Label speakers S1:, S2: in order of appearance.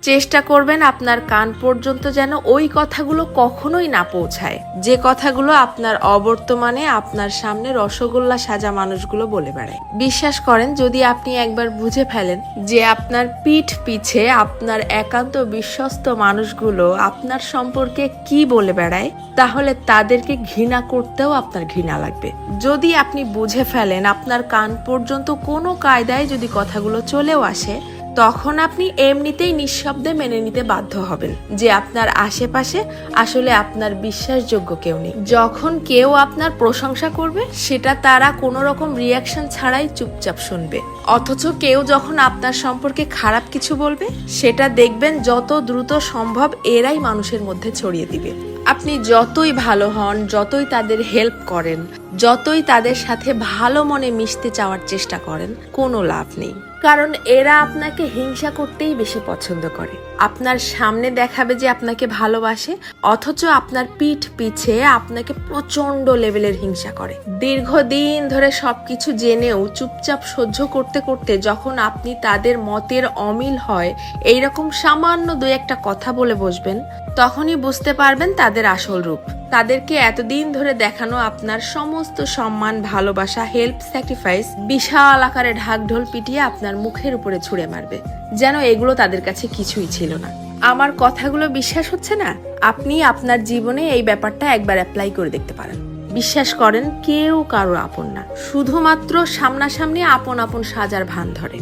S1: চেষ্টা করবেন আপনার কান পর্যন্ত যেন ওই কথাগুলো কখনোই না পৌঁছায়, যে কথাগুলো আপনার অবর্তমানে আপনার সামনে রসগোল্লা সাজা মানুষগুলো বলে বেড়ায়। বিশ্বাস করেন, যদি আপনি একবার বুঝে ফেলেন যে আপনার পিঠ পিছে আপনার একান্ত বিশ্বস্ত মানুষগুলো আপনার সম্পর্কে কি বলে বেড়ায়, তাহলে তাদেরকে ঘৃণা করতেও আপনার ঘৃণা লাগবে। যদি আপনি বুঝে ফেলেন আপনার কান পর্যন্ত কোনো কায়দায় যদি কথাগুলো চলেও আসে, তখন আপনি এমনিতেই নিঃশব্দে মেনে নিতে বাধ্য হবেন যে আপনার আশেপাশে আসলে আপনার বিশ্বাসযোগ্য কেউ নেই। যখন কেউ আপনার প্রশংসা করবে, সেটা তারা কোনো রকম রিয়াকশন ছাড়াই চুপচাপ শুনবে। অথচ কেউ যখন আপনার সম্পর্কে খারাপ কিছু বলবে, সেটা দেখবেন যত দ্রুত সম্ভব এরাই মানুষের মধ্যে ছড়িয়ে দিবে। আপনি যতই ভালো হন, যতই তাদের হেল্প করেন, যতই তাদের সাথে ভালো মনে মিশতে চাওয়ার চেষ্টা করেন, কোনো লাভ নেই। কারণ এরা আপনাকে হিংসা করতেই বেশি পছন্দ করে। আপনার সামনে দেখাবে যে আপনাকে ভালোবাসে, অথচ আপনার পিঠ পিছে আপনাকে প্রচন্ড লেভেলের হিংসা করে। দীর্ঘদিন ধরে সবকিছু জেনেও চুপচাপ সহ্য করতে করতে যখন আপনি তাদের মতের অমিল হয় এইরকম সামান্য দুই একটা কথা বলে বসবেন, তখনই বুঝতে পারবেন তাদের আসল রূপ। তাদেরকে এতদিন ধরে দেখানো আপনার সমস্ত সম্মান, ভালোবাসা, হেল্প, স্যাক্রিফাইস বিশাল আকারে ঢাকঢোল পিটিয়ে আপনার মুখের উপরে ছুঁড়ে মারবে, যেন এগুলো তাদের কাছে কিছুই ছিল না। আমার কথাগুলো বিশ্বাস হচ্ছে না? আপনি আপনার জীবনে এই ব্যাপারটা একবার অ্যাপ্লাই করে দেখতে পারেন। বিশ্বাস করেন, কেউ কারো আপন না, শুধুমাত্র সামনাসামনি আপন আপন সাজার ভান ধরে।